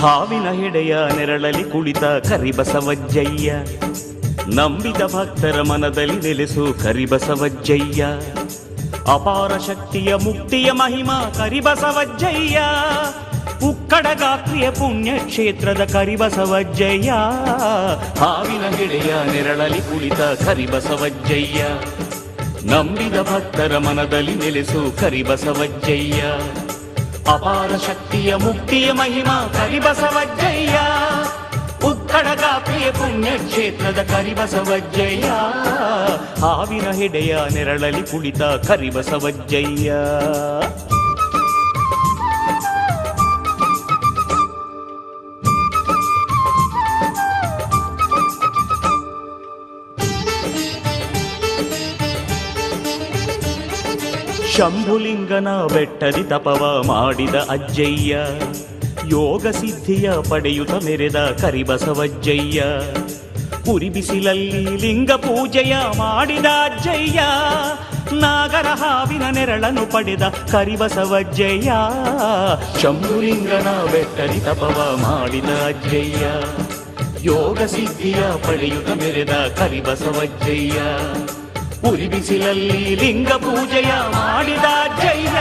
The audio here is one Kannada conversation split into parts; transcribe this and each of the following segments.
ಹಾವಿನ ಹೆಡೆಯ ನೆರಳಲಿ ಕುಳಿತ ಕರಿಬಸವಜ್ಜಯ್ಯ, ನಂಬಿದ ಭಕ್ತರ ಮನದಲ್ಲಿ ನೆಲೆಸು ಕರಿಬಸವಜ್ಜಯ್ಯ. ಅಪಾರ ಶಕ್ತಿಯ ಮುಕ್ತಿಯ ಮಹಿಮಾ ಕರಿಬಸವಜ್ಜಯ್ಯ, ಉಕ್ಕಡ ಗಾತ್ರಿಯ ಪುಣ್ಯಕ್ಷೇತ್ರದ ಕರಿಬಸವಜ್ಜಯ್ಯ. ಹಾವಿನ ಹೆಡೆಯ ನೆರಳಲಿ ಕುಳಿತ ಕರಿಬಸವಜ್ಜಯ್ಯ, ನಂಬಿದ ಭಕ್ತರ ಮನದಲ್ಲಿ ನೆಲೆಸು ಕರಿಬಸವಜ್ಜಯ್ಯ. ಅಪಾರ ಶಕ್ತಿಯ ಮುಕ್ತಿಯ ಮಹಿಮಾ ಕರಿಬಸವಜ್ಜಯ್ಯ, ಉಕ್ಕಡ ಗಾತ್ರಿಯ ಪುಣ್ಯಕ್ಷೇತ್ರದ ಕರಿಬಸವಜ್ಜಯ್ಯ. ಹಾವಿನ ಹೆಡೆಯ ನೆರಳಲಿ ಕುಳಿತ ಕರಿಬಸವಜ್ಜಯ್ಯ. ಶಂಭುಲಿಂಗನ ಬೆಟ್ಟದಿ ತಪವ ಮಾಡಿದ ಅಜ್ಜಯ್ಯ, ಯೋಗ ಸಿದ್ಧಿಯ ಪಡೆಯುತ್ತ ಮೆರೆದ ಕರಿಬಸವಜ್ಜಯ್ಯ. ಉರಿ ಬಿಸಿಲಲ್ಲಿ ಲಿಂಗ ಪೂಜೆಯ ಮಾಡಿದ ಅಜ್ಜಯ್ಯ, ನಾಗರ ಹಾವಿನ ನೆರಳನ್ನು ಪಡೆದ ಕರಿಬಸವಜ್ಜಯ್ಯ. ಶಂಭುಲಿಂಗನ ಬೆಟ್ಟದಿ ತಪವ ಮಾಡಿದ ಅಜ್ಜಯ್ಯ, ಯೋಗ ಸಿದ್ಧಿಯ ಪಡೆಯುತ್ತ ಮೆರೆದ ಕರಿಬಸವಜ್ಜಯ್ಯ. ಉರಿ ಬಿಸಿಲಲ್ಲಿ ಲಿಂಗ ಪೂಜೆಯ ಮಾಡಿದ ಅಜ್ಜಯ್ಯ,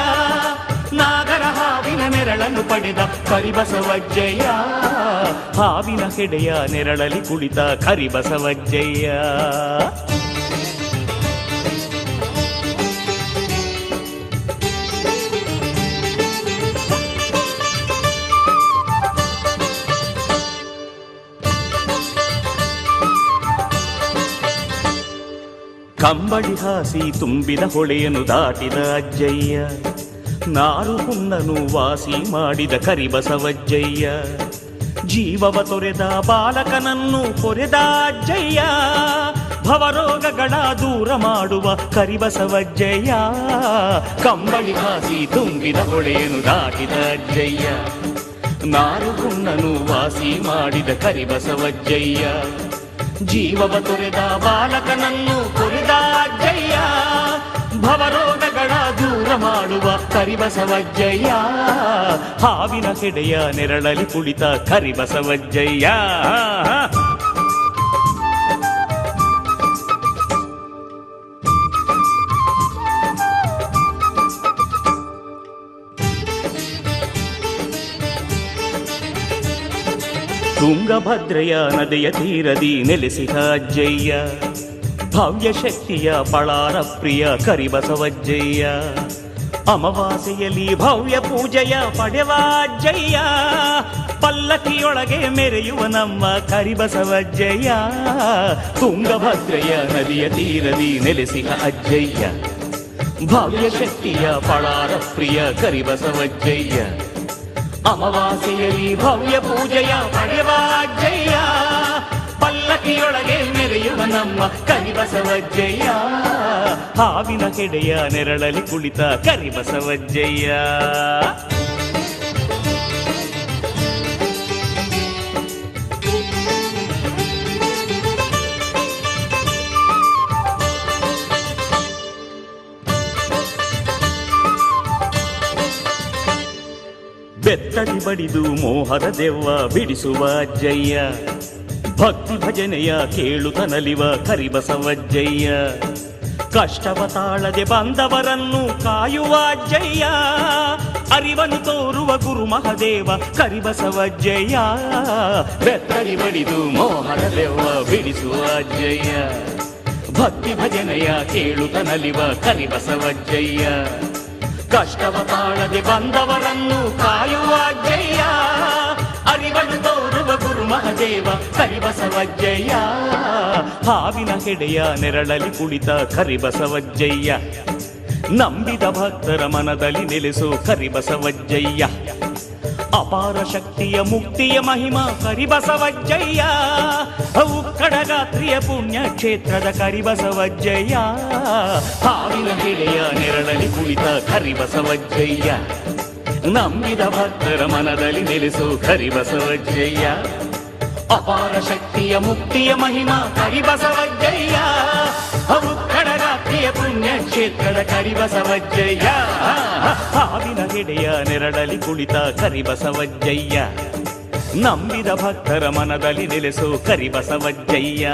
ನಾಗರ ಹಾವಿನ ನೆರಳನ್ನು ಪಡೆದ ಕರಿಬಸವಜ್ಜಯ್ಯ. ಹಾವಿನ ಹೆಡೆಯ ನೆರಳಲಿ ಕುಳಿತ ಕರಿಬಸವಜ್ಜಯ್ಯ. ಕಂಬಳಿ ಹಾಸಿ ತುಂಬಿದ ಹೊಳೆಯನ್ನು ದಾಟಿದ ಅಜ್ಜಯ್ಯ, ನಾರು ಹುಣ್ಣನು ವಾಸಿ ಮಾಡಿದ ಕರಿಬಸವಜ್ಜಯ್ಯ. ಜೀವವ ತೊರೆದ ಬಾಲಕನನ್ನು ಕೊರೆದ ಅಜ್ಜಯ್ಯ, ಭವರೋಗಗಳ ದೂರ ಮಾಡುವ ಕರಿಬಸವಜ್ಜಯ್ಯ. ಕಂಬಳಿ ಹಾಸಿ ತುಂಬಿದ ಹೊಳೆಯನ್ನು ದಾಟಿದ ಅಜ್ಜಯ್ಯ, ನಾರು ಹುಣ್ಣನು ವಾಸಿ ಮಾಡಿದ ಕರಿಬಸವಜ್ಜಯ್ಯ. ಜೀವವ ತೊರೆದ ಬಾಲಕನನ್ನು ಕೊರೆದ ಅಜ್ಜಯ್ಯ, ಭವರೋಗಗಳ ದೂರ ಮಾಡುವ ಕರಿಬಸವಜ್ಜಯ್ಯ. ಹಾವಿನ ಹೆಡೆಯ ನೆರಳಲಿ ಕುಳಿತ ಕರಿಬಸವಜ್ಜಯ್ಯ. ತುಂಗಭದ್ರೆಯ ನದಿಯ ತೀರದಿ ನೆಲೆಸಿದ ಅಜ್ಜಯ್ಯ, ಭವ್ಯ ಶಕ್ತಿಯ ಪಳಾರ ಪ್ರಿಯ ಕರಿಬಸವಜ್ಜಯ್ಯ. ಅಮಾವಾಸ್ಯೆಯಲ್ಲಿ ಭವ್ಯ ಪೂಜೆಯ ಪಡೆವ ಅಜ್ಜಯ್ಯ, ಪಲ್ಲಕ್ಕಿಯೊಳಗೆ ಮೆರೆಯುವ ನಮ್ಮ ಕರಿಬಸವಜ್ಜಯ್ಯ. ತುಂಗಭದ್ರೆಯ ನದಿಯ ತೀರದಿ ನೆಲೆಸಿದ ಅಜ್ಜಯ್ಯ, ಭವ್ಯ ಶಕ್ತಿಯ ಪಳಾರ ಪ್ರಿಯ ಕರಿಬಸವಜ್ಜಯ್ಯ. ಅಮಾವಾಸ್ಯೆಯಲ್ಲಿ ಭವ್ಯ ಪೂಜೆಯ ಪಡೆವ ಅಜ್ಜಯ್ಯ, ಪಲ್ಲಕ್ಕಿಯೊಳಗೆ ಮೆರೆಯುವ ನಮ್ಮ ಕರಿಬಸವಜ್ಜಯ್ಯ. ಹಾವಿನ ಹೆಡೆಯ ನೆರಳಲಿ ಕುಳಿತ ಕರಿಬಸವಜ್ಜಯ್ಯ. ಬೆತ್ತಡಿ ಬಡಿದು ಮೋಹದ ದೆವ್ವ ಬಿಡಿಸುವ ಅಜ್ಜಯ್ಯ, ಭಕ್ತಿ ಭಜನೆಯ ಕೇಳುತ್ತ ನಲಿವ ಕರಿಬಸವಜ್ಜಯ್ಯ. ಕಷ್ಟವ ತಾಳದೆ ಬಂದವರನ್ನು ಕಾಯುವ ಅಜ್ಜಯ್ಯ, ಅರಿವನ್ನು ತೋರುವ ಗುರು ಮಹದೇವ ಕರಿಬಸವಜ್ಜಯ್ಯ. ಬೆತ್ತಡಿ ಬಡಿದು ಮೋಹದ ದೆವ್ವ ಬಿಡಿಸುವ ಅಜ್ಜಯ್ಯ, ಭಕ್ತಿ ಭಜನೆಯ ಕೇಳುತ್ತ ನಲಿವ ಕರಿಬಸವಜ್ಜಯ್ಯ. ಕಷ್ಟವ ತಾಳದೆ ಬಂದವರನ್ನು ಕಾಯುವ ಅಜ್ಜಯ್ಯ, ಅರಿವನ್ನು ತೋರುವ ಗುರು ಮಹದೇವ ಕರಿಬಸವಜ್ಜಯ್ಯ. ಹಾವಿನ ಹೆಡೆಯ ನೆರಳಲಿ ಕುಳಿತ ಕರಿಬಸವಜ್ಜಯ್ಯ, ನಂಬಿದ ಭಕ್ತರ ಮನದಲ್ಲಿ ನೆಲೆಸು ಕರಿಬಸವಜ್ಜಯ್ಯ. ಅಪಾರ ಶಕ್ತಿಯ ಮುಕ್ತಿಯ ಮಹಿಮಾ ಕರಿಬಸವಜ್ಜಯ್ಯ, ಉಕ್ಕಡ ಗಾತ್ರಿಯ ಪುಣ್ಯಕ್ಷೇತ್ರದ ಕರಿಬಸವಜ್ಜಯ್ಯ. ಹಾವಿನ ಹೆಡೆಯ ನೆರಳಲಿ ಕುಳಿತ ಕರಿಬಸವಜ್ಜಯ್ಯ, ನಂಬಿದ ಭಕ್ತರ ಮನದಲ್ಲಿ ನೆಲೆಸು ಕರಿಬಸವಜ್ಜಯ್ಯ. ಅಪಾರ ಶಕ್ತಿಯ ಮುಕ್ತಿಯ ಮಹಿಮಾ ಕರಿಬಸವಜ್ಜಯ್ಯ, ಉಕ್ಕಡ ಗಾತ್ರಿಯ ಪುಣ್ಯಕ್ಷೇತ್ರದ ಕರಿಬಸವಜ್ಜಯ್ಯ. ಹಾವಿನ ಹೆಡೆಯ ನೆರಳಲಿ ಕುಳಿತ ಕರಿಬಸವಜ್ಜಯ್ಯ, ನಂಬಿದ ಭಕ್ತರ ಮನದಲ್ಲಿ ನೆಲೆಸೋ ಕರಿಬಸವಜ್ಜಯ್ಯ